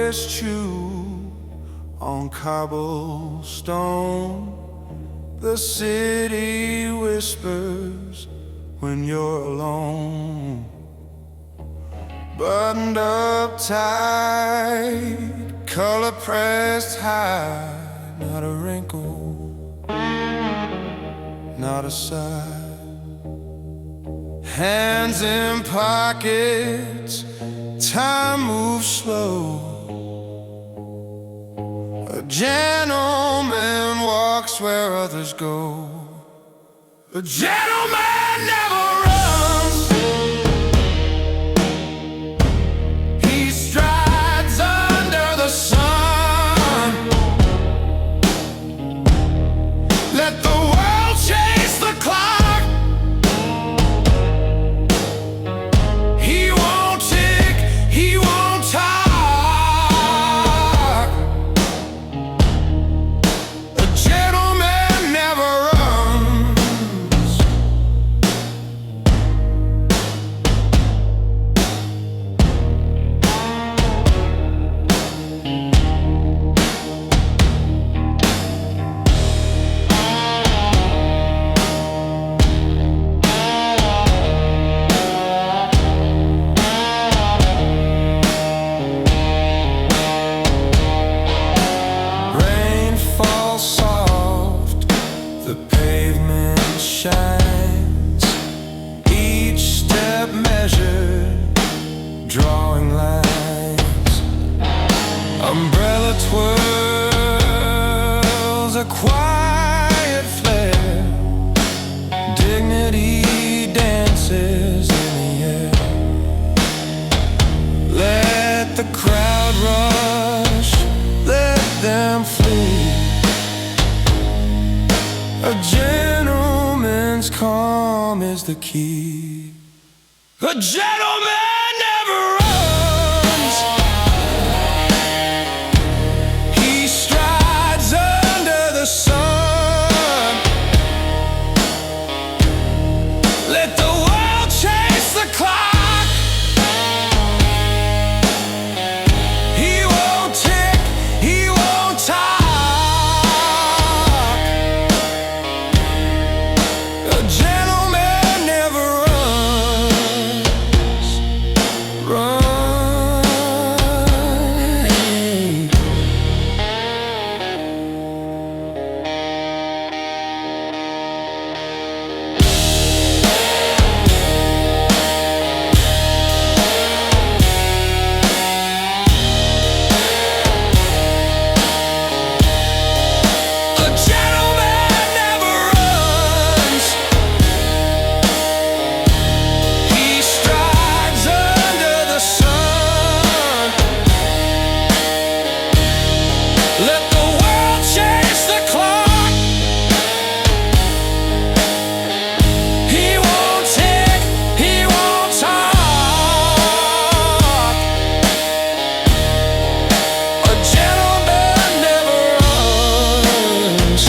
Cobwebs chew on cobblestone. The city whispers when you're alone. Buttoned up tight, color pressed high, not a wrinkle, not a sigh. Hands in pockets, time moves slow. A gentleman walks where others go. A gentleman never runs. He strides under the sun. Let the world chase the clock. He won't tick, he won't talk. A gentleman never runs. Rain falls soft, the pavement shines. Each step measured, drawing lines. Umbrella twirls a quiet flare. Dignity dances in the air. Let the crowd rush, let them flee. A gentleman's calm is the key. A gentleman never runs. He strides under the sun. Let the world chase the clock. He won't tick, he won't talk. A gentleman never runs. Run. A gentleman never runs. He strides under the sun. Let the world chase the clock. He won't tick, he won't talk. A gentleman never runs.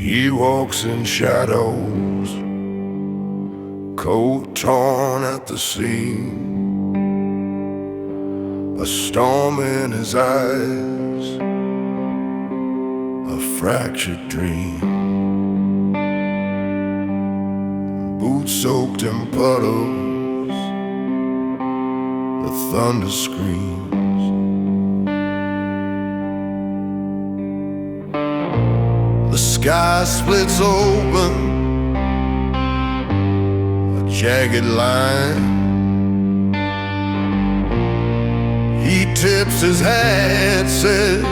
He walks in shadows, coat torn at the seam, a storm in his eyes, a fractured dream. Boots soaked in puddles, the thunder screams. The sky splits open, a jagged line. He tips his hat, says,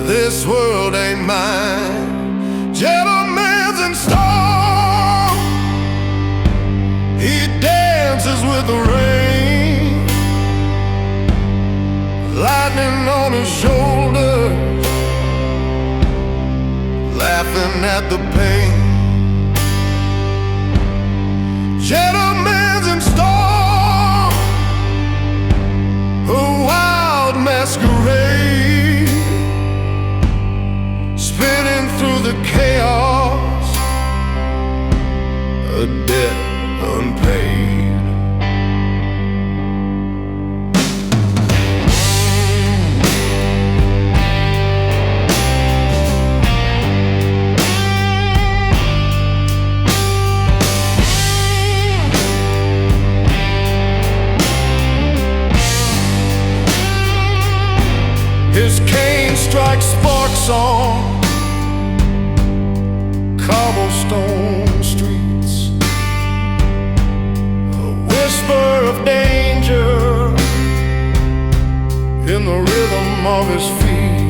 "This world ain't mine." Gentlemen's in storm. He dances with the rain, lightning on his shoulders, laughing at the pain. Gentlemen's in storm, a wild masquerade, spinning through the chaos, a debt unpaid. His cane strikes sparks on cobblestone streets, a whisper of danger in the rhythm of his feet.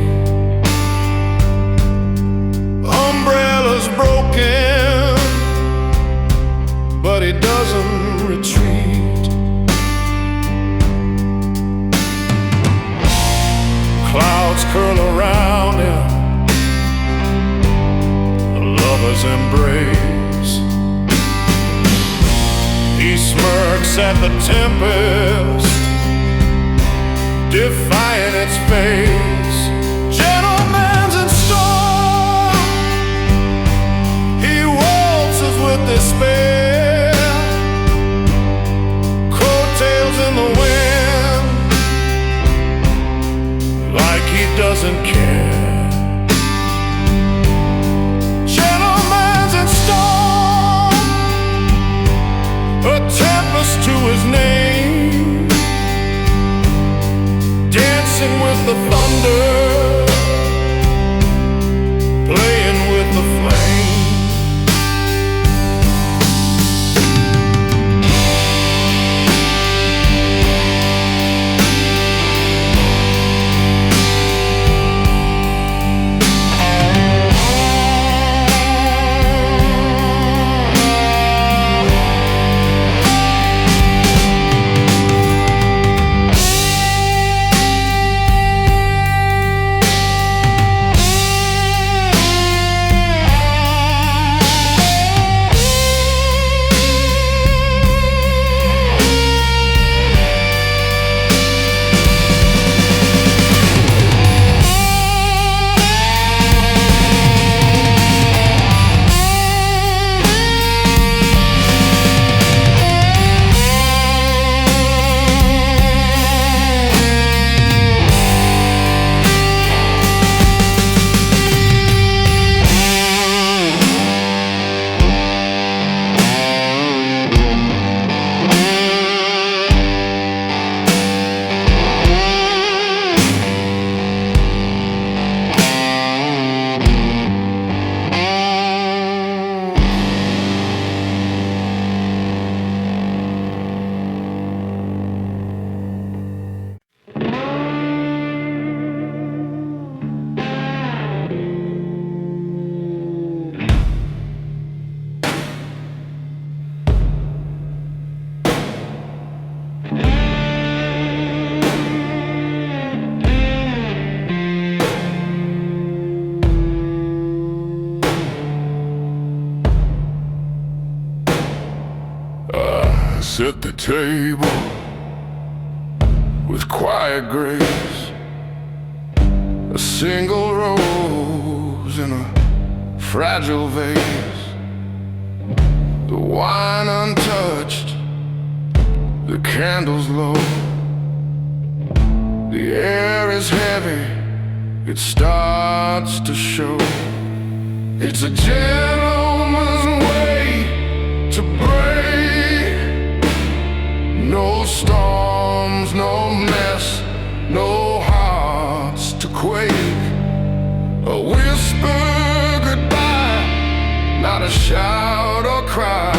Umbrellas broken, but he doesn't retreat. Clouds curl around him, a lover's embrace. He smirks at the tempest, defying its face. Gentleman's in storm, he waltzes with despair, coattails in the wind, like he doesn't care. Gentleman's in storm, a tempest to his name, dancing with the thunder, playing with the flame. Set the table with quiet grace, a single rose in a fragile vase, the wine untouched, the candles low, the air is heavy, it starts to show. It's a gentleman's way to break. No storms, no mess, no hearts to quake. A whisper goodbye, not a shout or cry.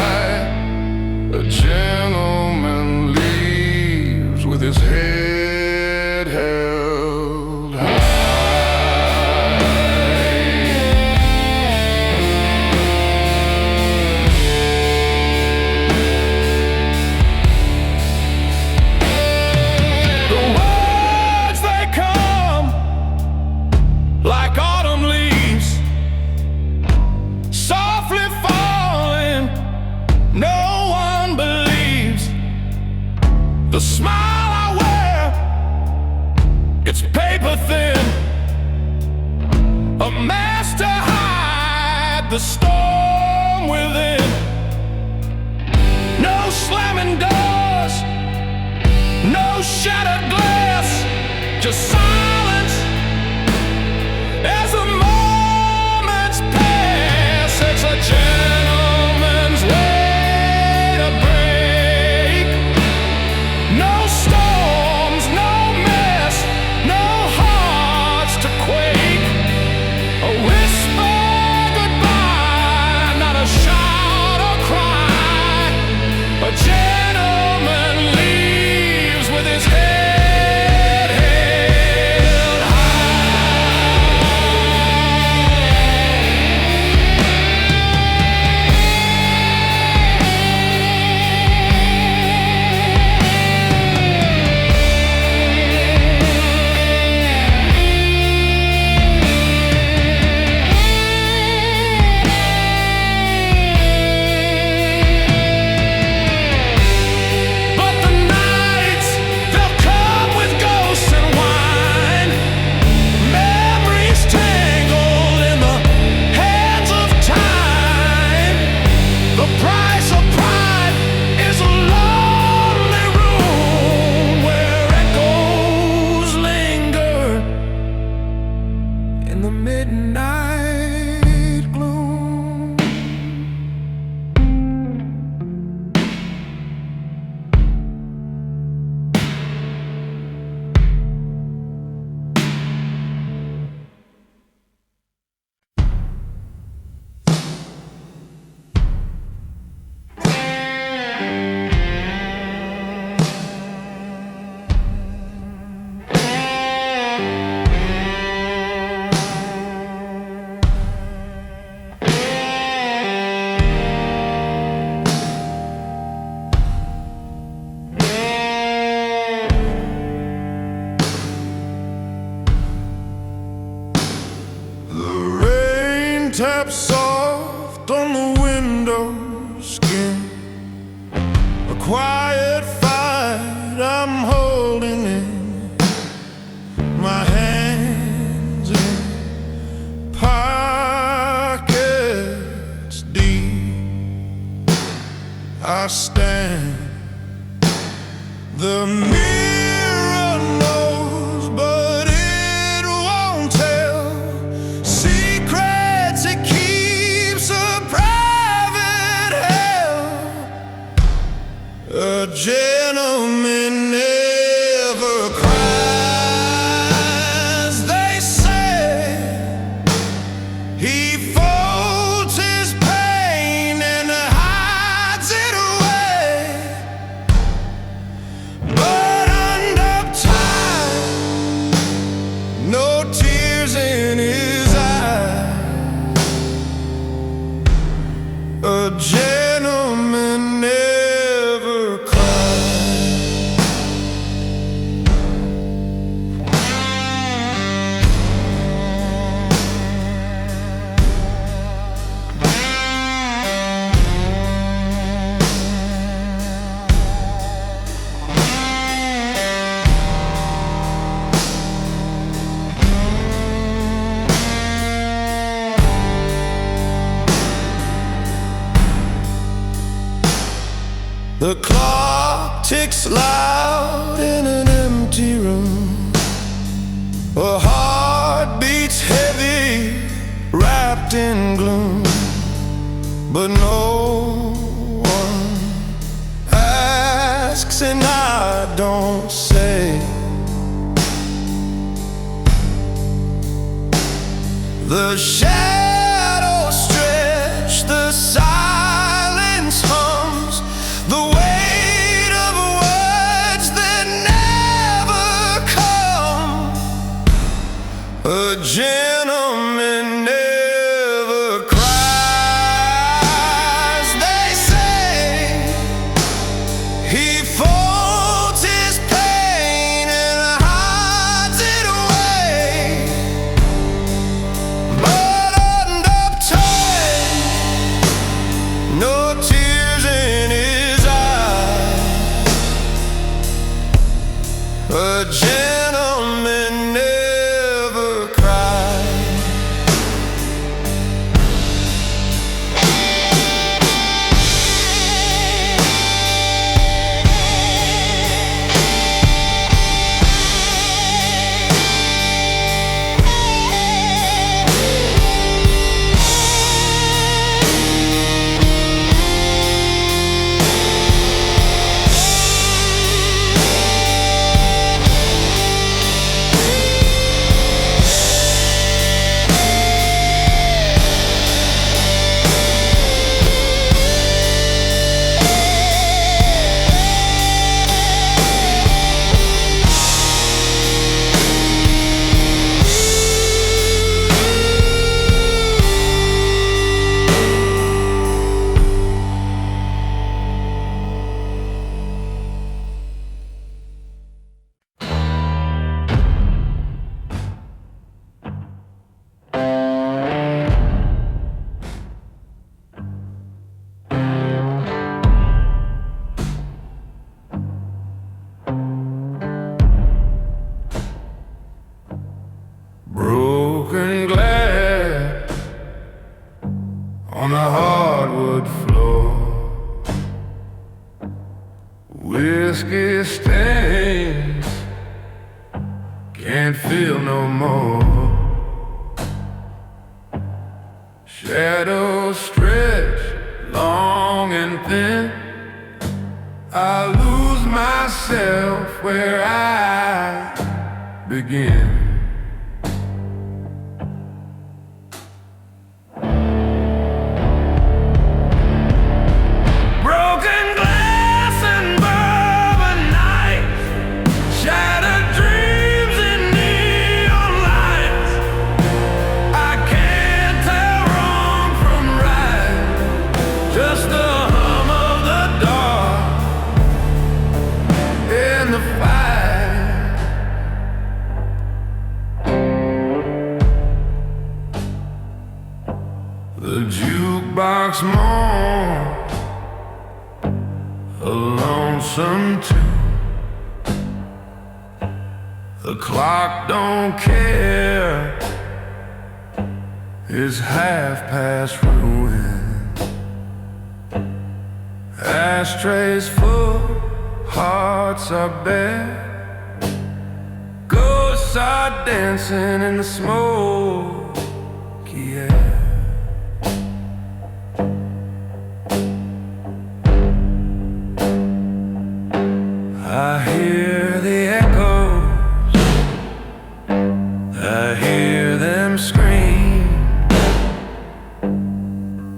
A gentleman leaves with his head held high. The smile I wear, it's paper thin, a mask to hide the storm within. No slamming doors, no shattered glass, just silence as the moments pass. It's a gentleman's way to break. No storms, no mess, no hearts to quake. A whisper goodbye, not a shout or cry. A gentleman leaves with his head held midnight gloom. Tap soft on the window skin. A quiet fight I'm holding in my hands, in pockets deep. I stand. The mirror knows, but it won't tell secrets. It keeps a private hell. A gentleman never cries, they say. He folds his pain and hides it away. But under time, no tears in his eyes. A gentleman never cries. The clock ticks loud in an empty room. A heart beats heavy, wrapped in gloom. But no one asks and I don't say. The shadows stretch, the silence hums, the weight of words that never come. A gentleman never cries, they say. He folds his pain and hides it away. But under time, no tears in his eyes. A gentleman never cried. Broken glass on the hardwood floor, whiskey stains, can't feel no more. Shadows stretch long and thin, I lose myself where I begin. The jukebox mourns a lonesome tune. The clock don't care, it's half past ruin. Ashtrays full, hearts are bare, ghosts are dancing in the smoky air. I hear the echoes, I hear them scream.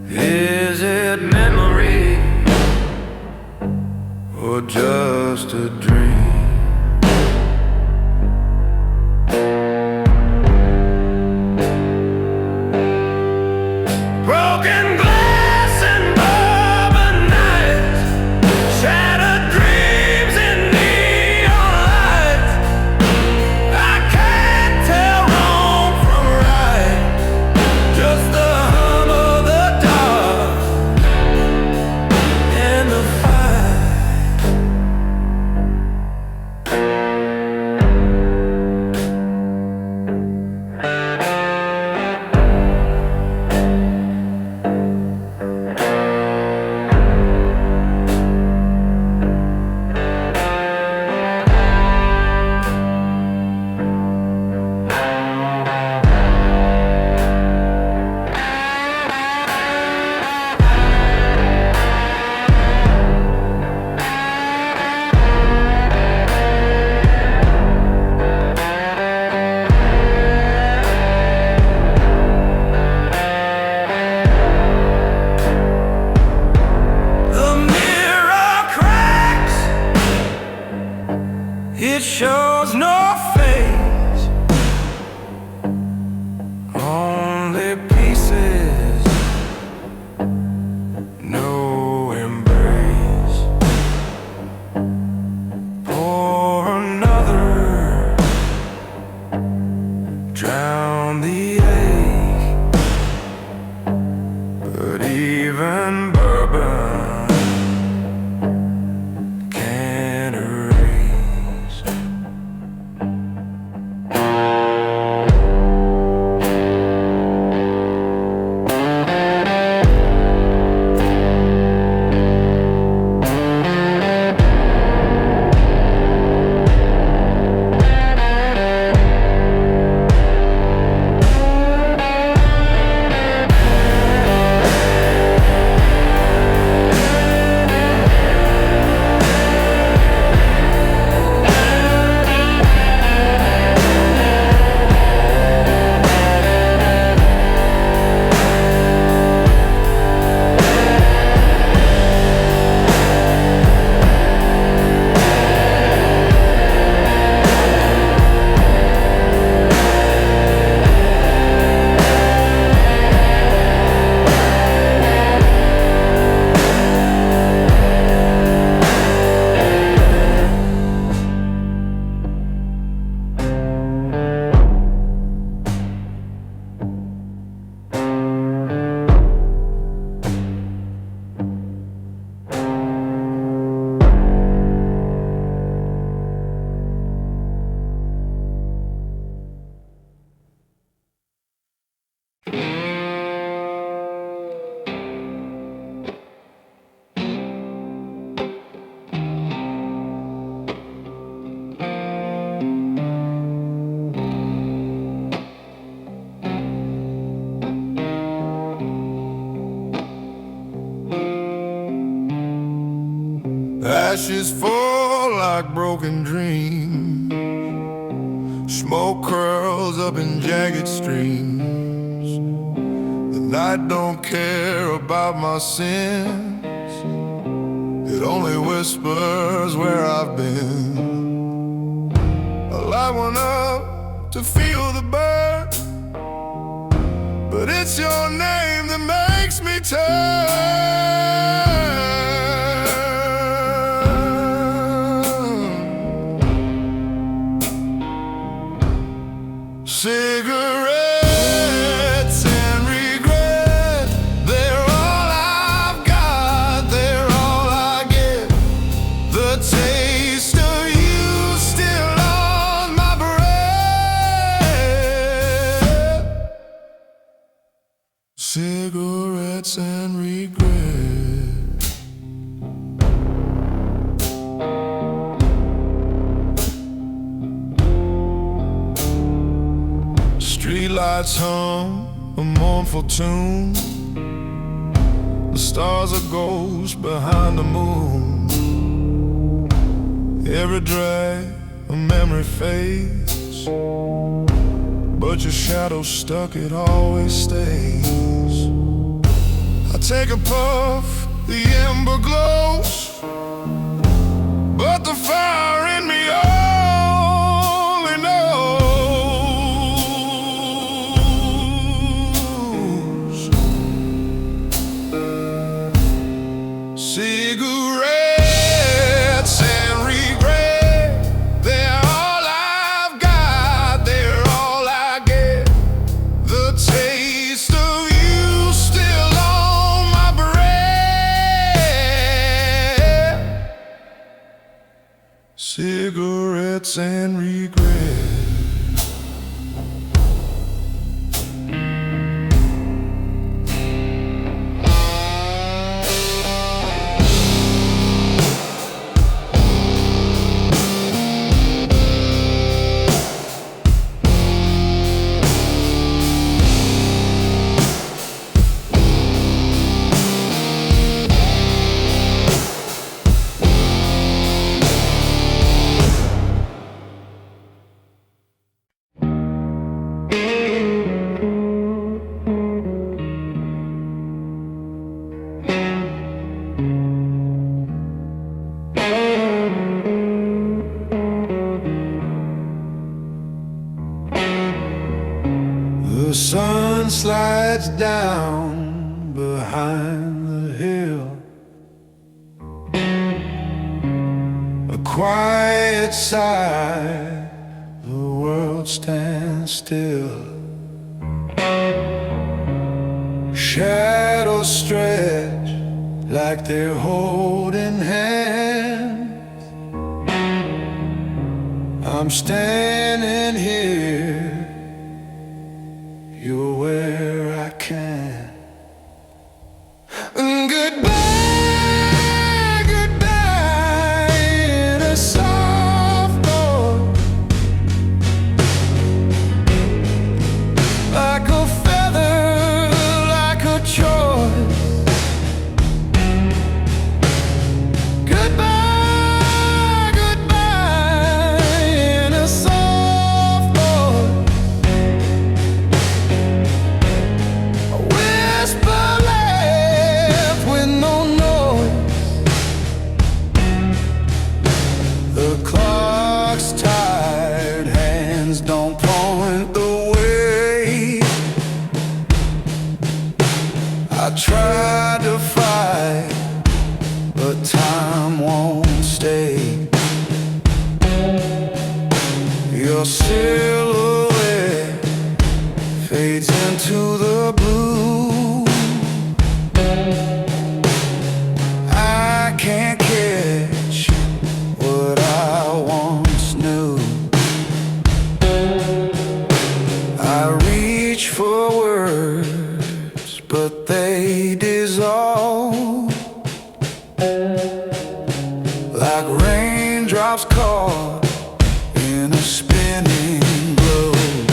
Is it memory or just a dream? Broken glass and bourbon nights, shattered dreams in neon lights. I can't tell wrong from right, just the hum of the dark and the fire. It shows no face, only pieces, no embrace. Pour another, drown the ache, but even bourbon can't erase Ashes fall like broken dreams. Smoke curls up in jagged streams. The night don't care about my sins. It only whispers where I've been. A light went up to feel the burn, but it's your name that makes me turn. Cigarettes and regret, they're all I've got, they're all I get. The taste of you still on my breath. Cigarettes and regret. Streetlights hum a mournful tune. The stars are ghosts behind the moon. Every drag a memory fades, but your shadow stuck, it always stays. I take a puff, the ember glows, but the fire in me only knows. Cigarettes and regret, they're all I've got, they're all I get. The taste of you still on my breath. Cigarettes and regret. The sun slides down behind the hill. A quiet sigh, the world stands still. Shadows stretch like they're holding hands. I'm standing here, you're where I can. And goodbye, goodbye in a soft voice, like a feather, like a choice. Goodbye, goodbye in a soft voice. I tried to fight, but time won't stay. Your silhouette fades into the blue. I can't catch what I once knew. I reach for words, but they dissolve like raindrops caught in a spinning globe.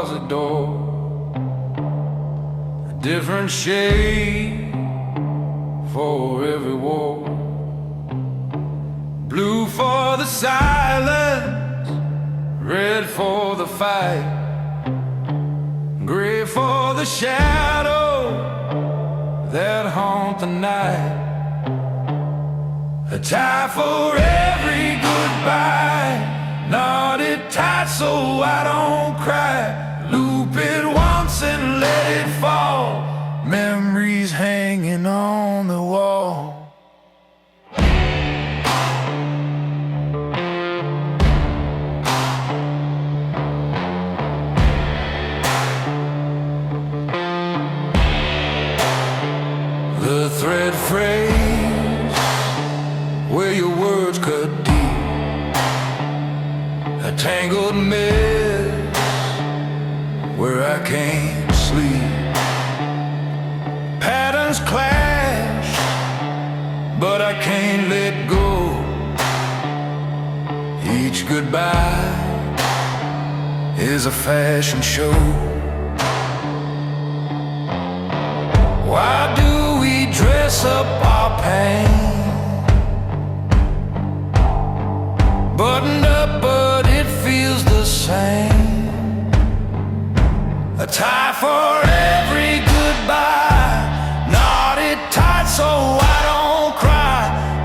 closet door, a different shade for every war. Blue for the silence, red for the fight, gray for the shadow that haunt the night. A tie for every goodbye, knotted tight so I don't cry. Loop it once and let it fall, memories hanging on the wall. The thread phrase where your words cut deep, a tangled mess where I can't sleep. Patterns clash, but I can't let go. Each goodbye is a fashion show. Why do we dress up our pain? Buttoned up, but it feels the same. A tie for every goodbye, knotted tight so I don't cry.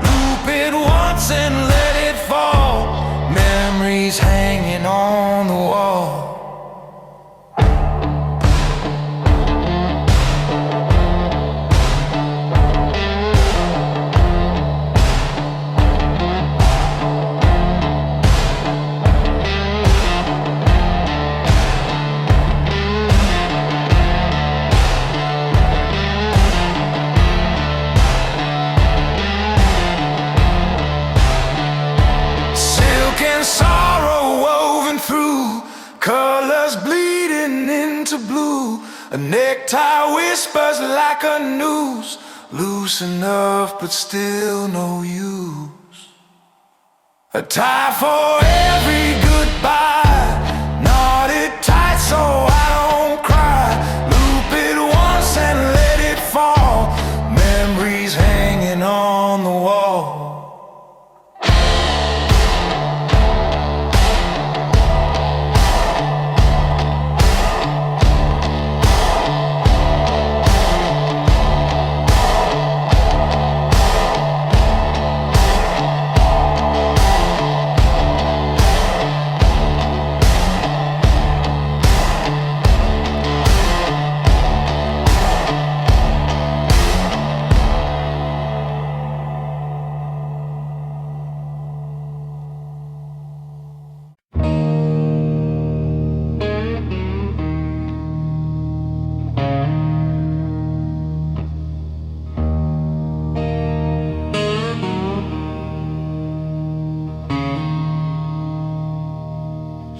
Loop it once and let it fall, memories hanging on the wall. Sorrow woven through, colors bleeding into blue. A necktie whispers like a noose, loose enough but still no use. A tie for every goodbye, knotted tight so I don't cry. Loop it once and let it fall, memories hanging on the wall.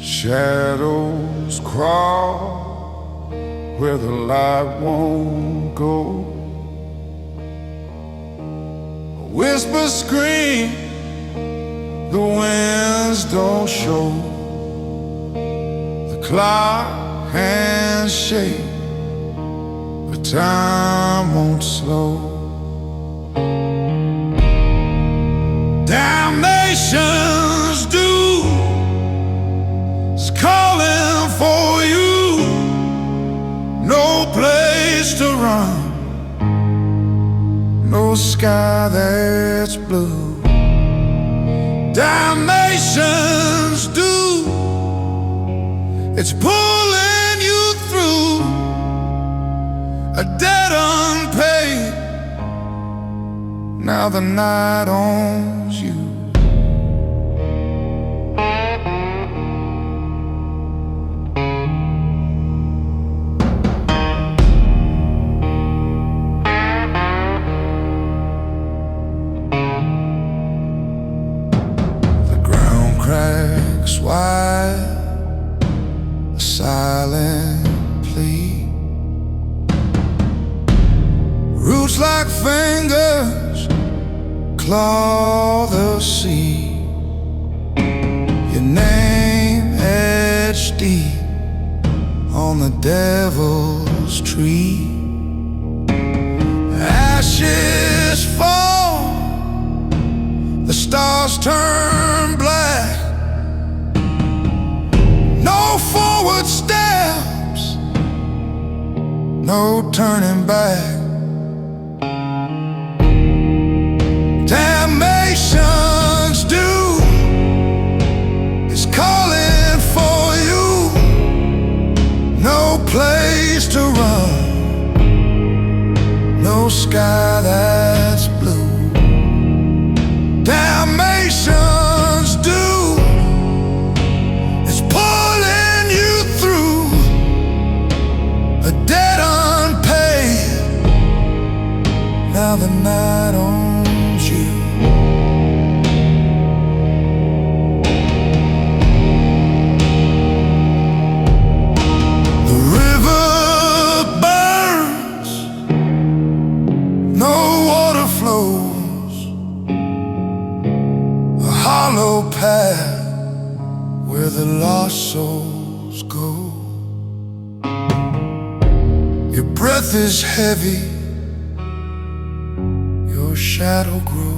Shadows crawl where the light won't go. A whisper scream, the winds don't show. The clock hands shake, but time won't slow. Damnation's due calling for you, no place to run, no sky that's blue. Damnation's due, it's pulling you through a debt unpaid. Now the night owns you. Wide, a silent plea. Roots like fingers claw the sea. Your name etched deep the devil's tree. Ashes fall, the stars turn black. No forward steps, no turning back. Damnation's due is calling for you. No place to run, no sky that's blue. Damnation's due is pulling you through a debt unpaid. Now the night owns you. The river burns, no water flows, a hollow path where the lost souls go. Your breath is heavy, your shadow grows.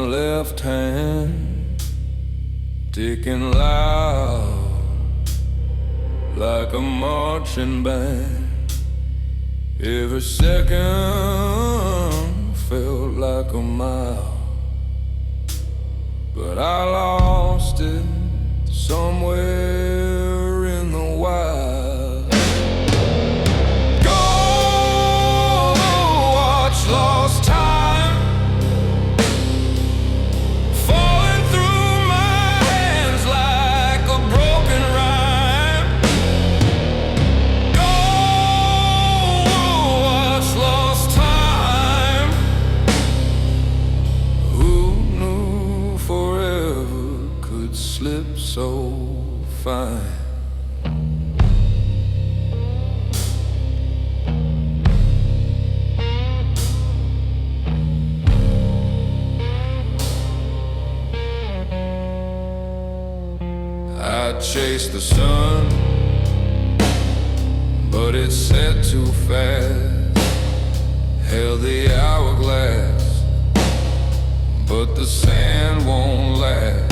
Left hand ticking loud like a marching band. Every second felt like a mile, but I lost it somewhere in the wild. Go watch lost time so fine. I chased the sun, but it set too fast. Held the hourglass, but the sand won't last.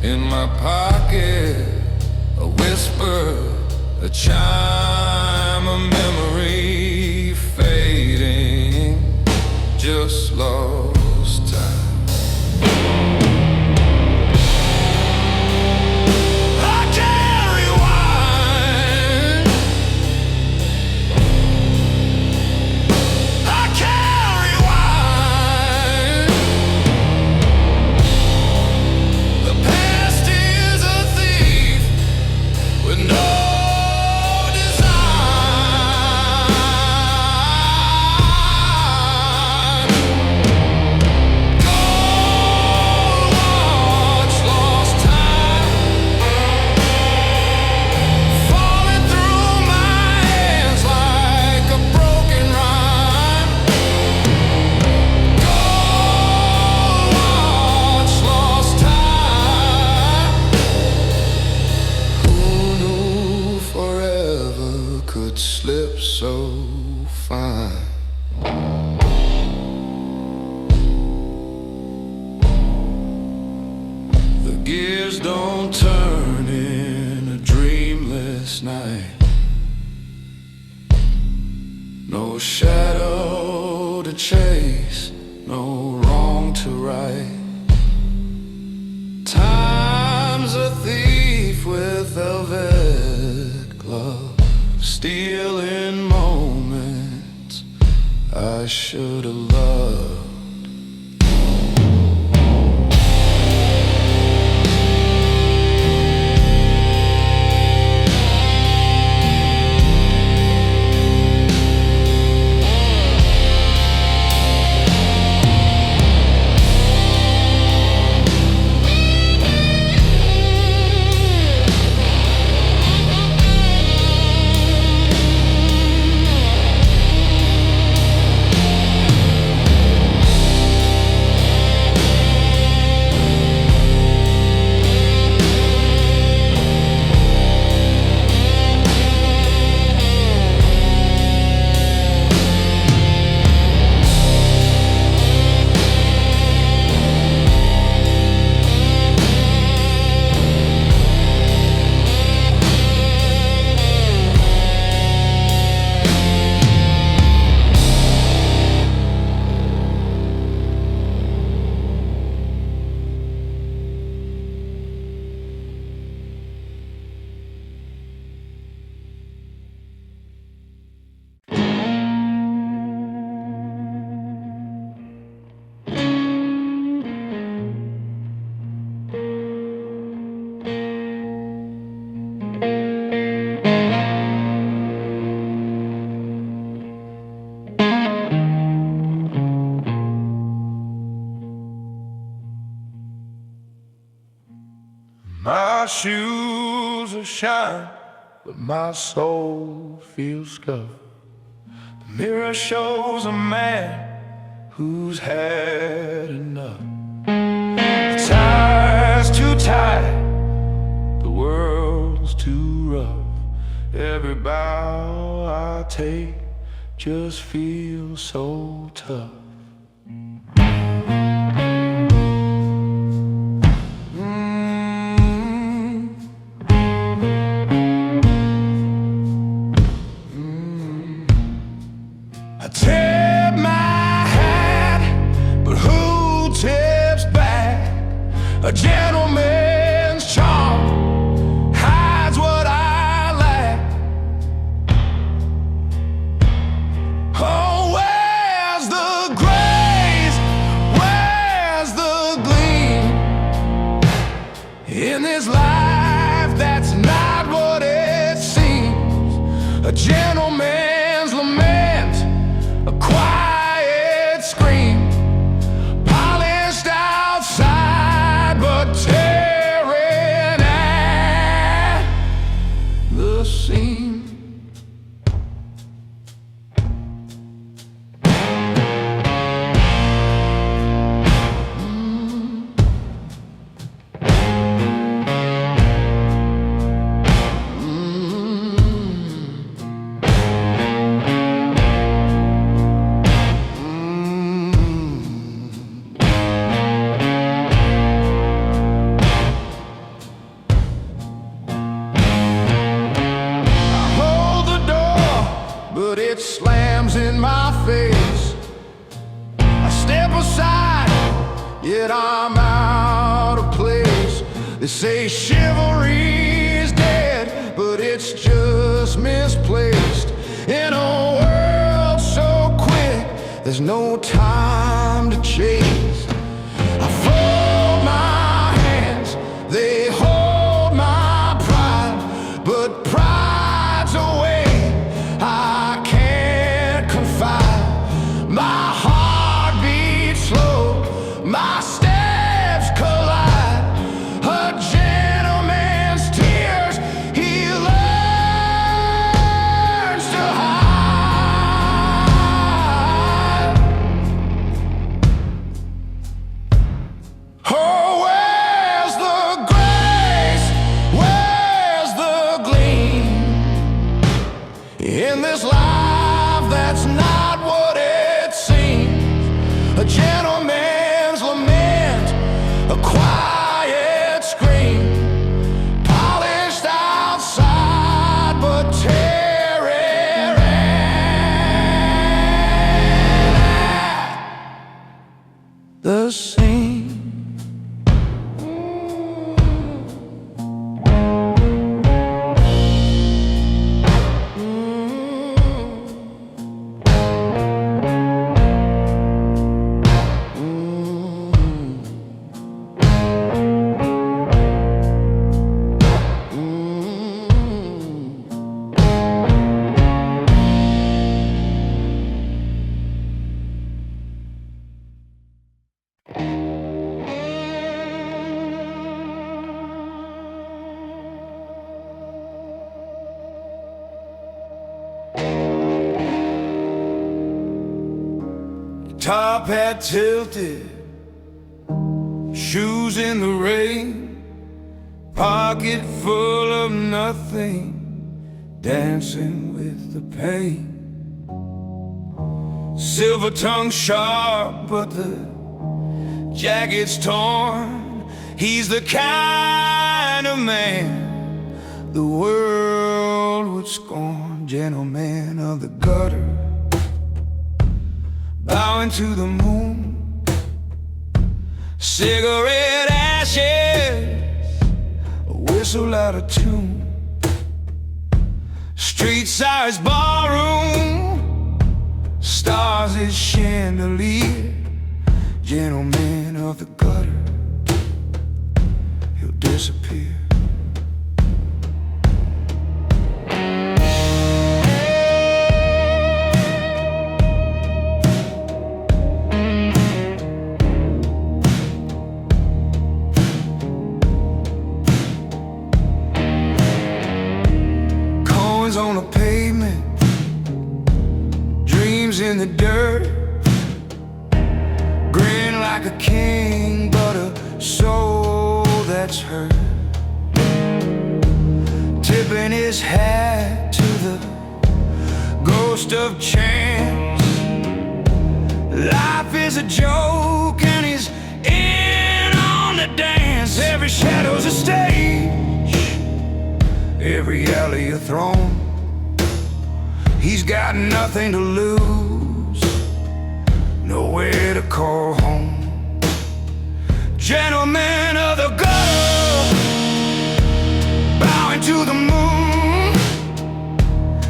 In my pocket, a whisper a chime, a memory fading, just lost time. Slip so fine. The gears don't turn in a dreamless night. No shadow to chase, no wrong to right. Time's a thief with velvet gloves, stealing moments I should have loved. My shoes are shine, but my soul feels scuffed. The mirror shows a man who's had enough. The tire's too tight, the world's too rough. Every bow I take just feels so tough. I tip my hat, but who tips back? A gentleman's charm hides what I lack. Oh, where's the grace? Where's the gleam? In this life that's not what it seems. A gentleman's lament, a quiet scream, polished outside but tearing at the seam. that I'm out of place. They say chivalry is dead, but it's just misplaced. In a world so quick, there's no time to chase. I fold my hands, they hold my pride, but pride's a weight I can't confide. My heart beats slow, my steps collide. A gentleman's tears he learns to hide. Oh, where's the grace? Where's the gleam? In this life that's not what it seems. A gentleman's lament, a quiet scream, polished outside but tearing at the seam. Top hat tilted, shoes in the rain, pocket full of nothing, dancing with the pain. Silver tongue sharp, but the jacket's torn. He's the kind of man the world would scorn. Gentleman of the gutter, bowing to the moon. Cigarette ashes, a whistle out of tune. Street size barroom, stars his chandelier. Gentleman of the gutter, he'll disappear. On the pavement, dreams in the dirt, grin like a king, but a soul that's hurt. Tipping his hat to the ghost of chance. Life is a joke and he's in on the dance. Every shadow's a stage, every alley a throne. He's got nothing to lose, nowhere to call home. Gentleman of the gutter, bowing to the moon.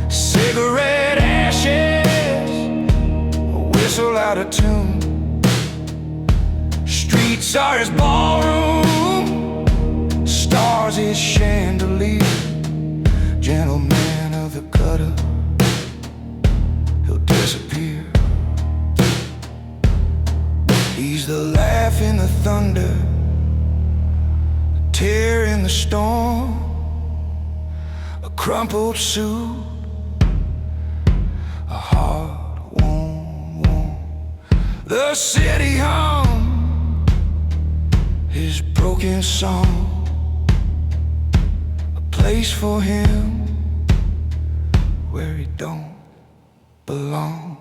Cigarette ashes, a whistle out of tune. Streets are his ballroom, stars his chandelier. Gentleman of the gutter, disappear. He's the laugh in the thunder, the tear in the storm, a crumpled suit, a heart warm. The city hum his broken song, a place for him where he don't belong.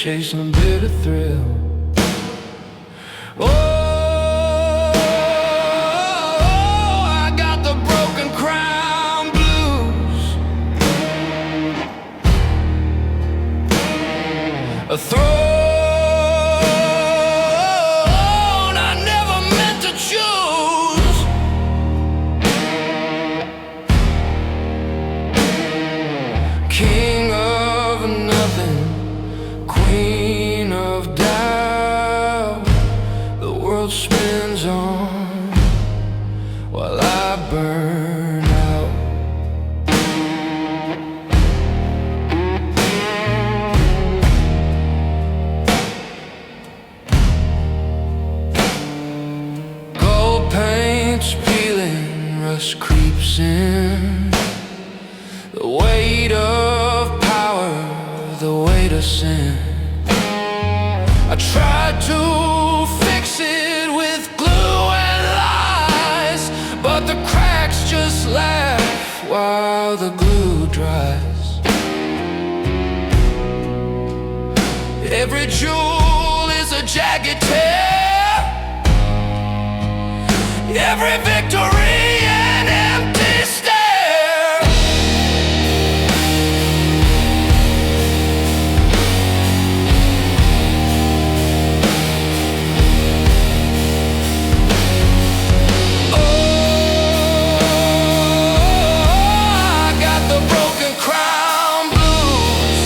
chasing a bitter thrill. Oh, I got the broken crown blues. A throne I never meant to choose. King of nothing, queen of doubt. The world spins on while I burn out. Gold paint's peeling, rust creeps in. The weight of power, the weight of sin. I tried to fix it with glue and lies, but the cracks just laugh while the glue dries. Every jewel is a jagged tear, every victory an empty stare. Oh, I got the broken crown blues.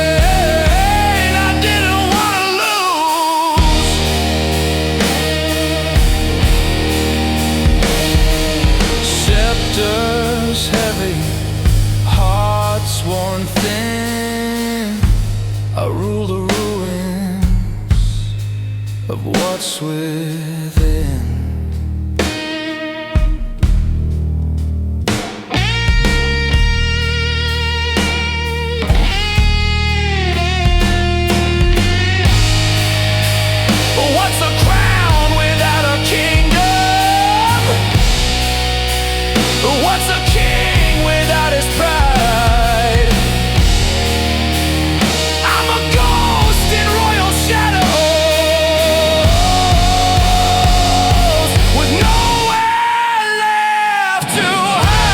Rain I didn't wanna lose. Scepters heavy, hearts worn thin. I rule the ruins of what's within. What's a crown without a kingdom? What's a king without his pride? I'm a ghost in royal shadows, with nowhere left to hide.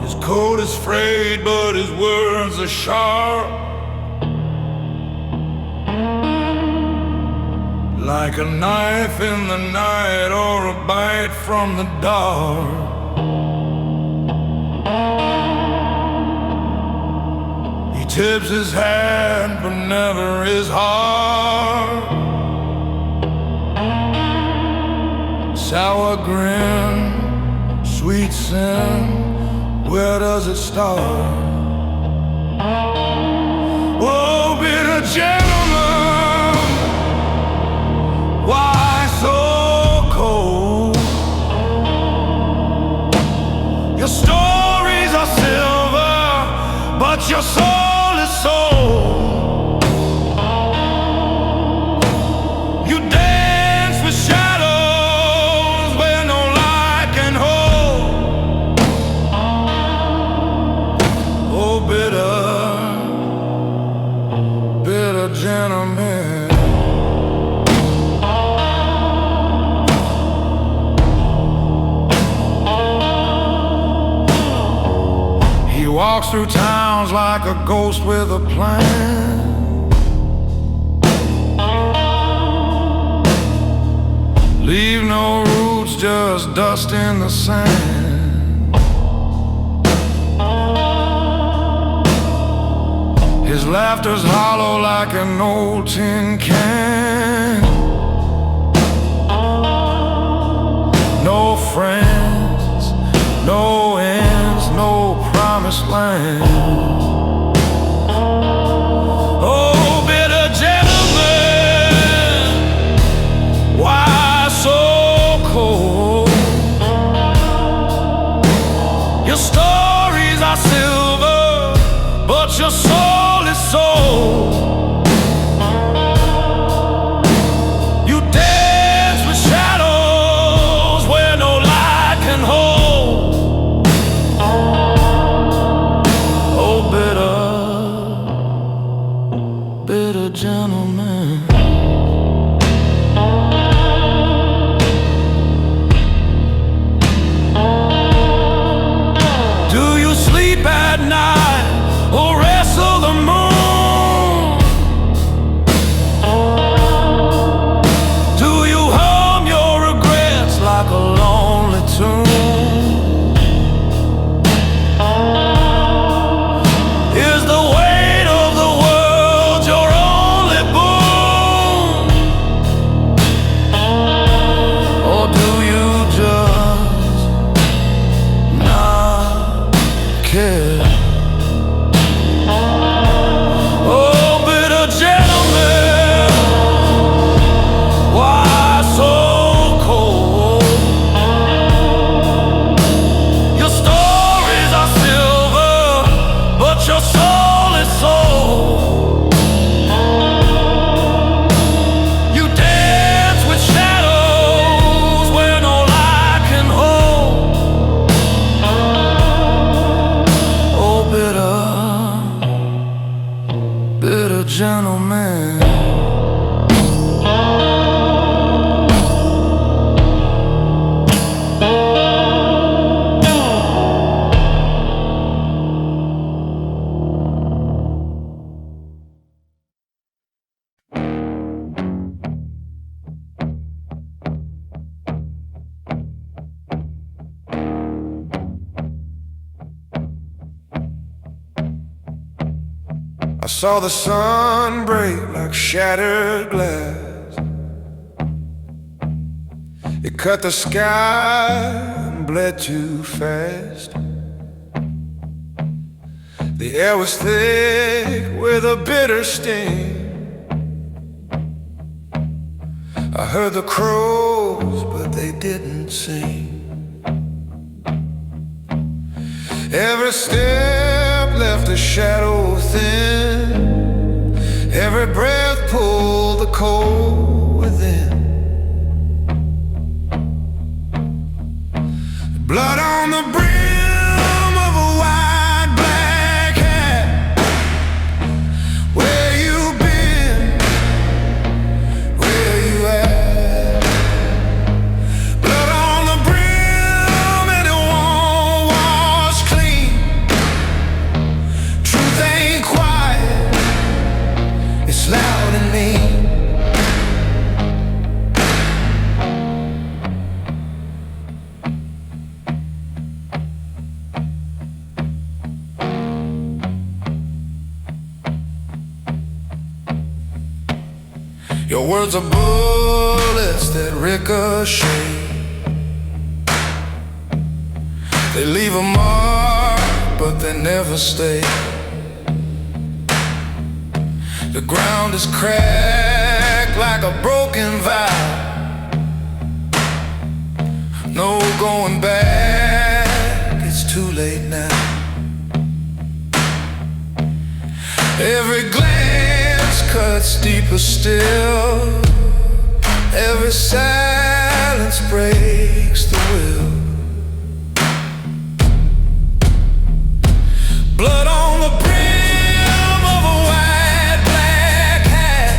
His coat is frayed, but his words are sharp, like a knife in the night or a bite from the dark. He tips his hand, but never his heart. Sour grin, sweet sin, where does it start? Oh, bitter gentleman, why so cold? Your stories are silver, but your soul is sold. You dance with shadows where no light can hold. gentleman. He walks through towns like a ghost with a plan. Leave no roots, just dust in the sand. His laughter's hollow like an old tin can. No friends, no ends, no promised land. Oh, bitter gentleman, why so cold? Your stories are silver, but your soul is sold. You dance with shadows where no light can hold. Oh, bitter, bitter gentleman. Do you sleep at night or wrestle the moon? Do you hum your regrets like a lonely tune? Is the weight of the world your only boon? Or do you just not care? Oh, bitter gentleman, why so cold? Your stories are silver, but your soul is sold. You dance with shadows where no light can hold. Oh, bitter, bitter gentleman. I saw the sun break like shattered glass. It cut the sky and bled too fast. The air was thick with a bitter sting. I heard the crows, but they didn't sing. Every step left a shadow thin. Every breath pulled the cold within. Blood on the brim of a wide black hat. Where you been? Where you at? Blood on the brim and it won't wash clean. Truth ain't quiet, it's loud and mean. Your words are bullets that ricochet. They leave a mark, but they never stay. The ground is cracked like a broken vow. No going back, it's too late now. Every glance cuts deeper still. Every silence breaks the will. Blood on the brim of a white black hat.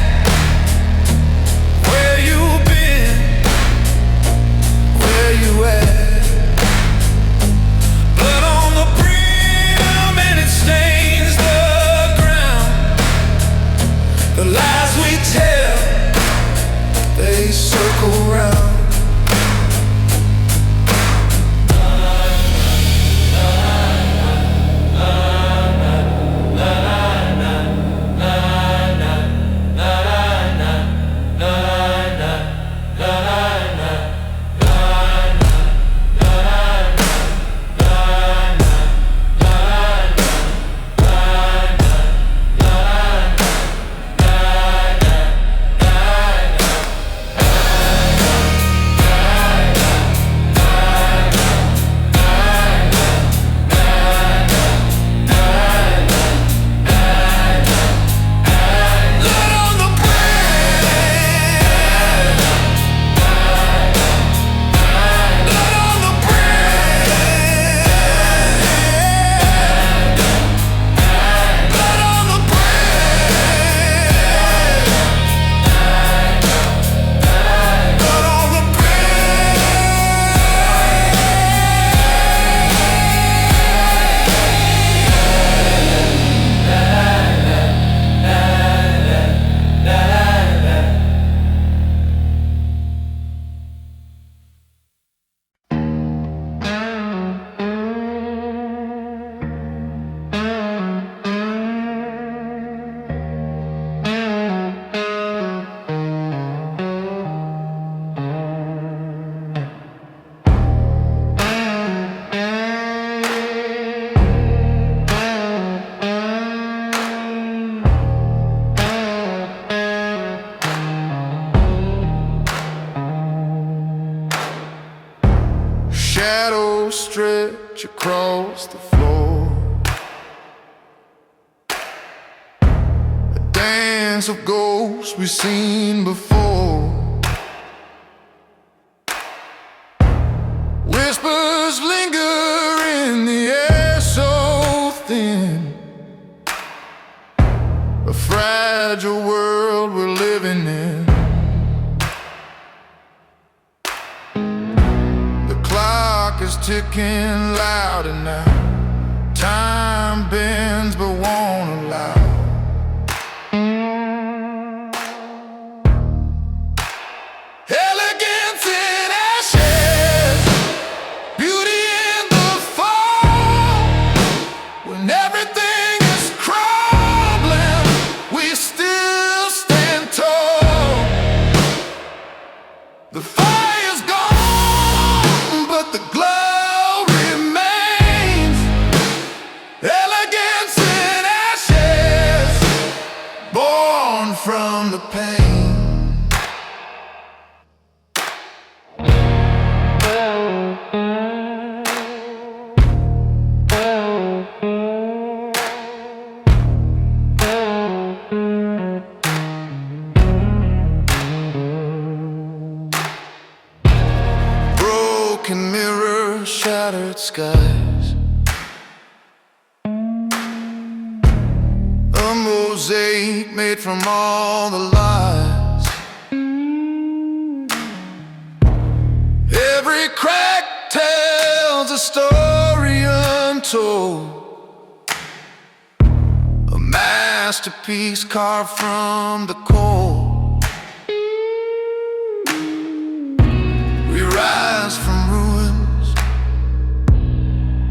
search across the floor. A dance of ghosts we've seen before. Whispers linger in the air so thin. A fragile world we're living in. The clock is ticking louder now. Time bends but won't allow. Elegance in ashes, beauty in the fall. When everything is crumbling, we still stand tall. The fire's gone, but the glow remains. Elegance in ashes, born from the pain. Broken mirror, shattered skies. A mosaic made from all the lies. Every crack tells a story untold. A masterpiece carved from the coal. We rise from ruins,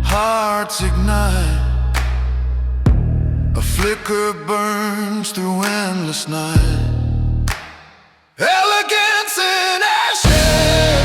hearts ignite. A flicker burns through endless night. Elegance in ashes.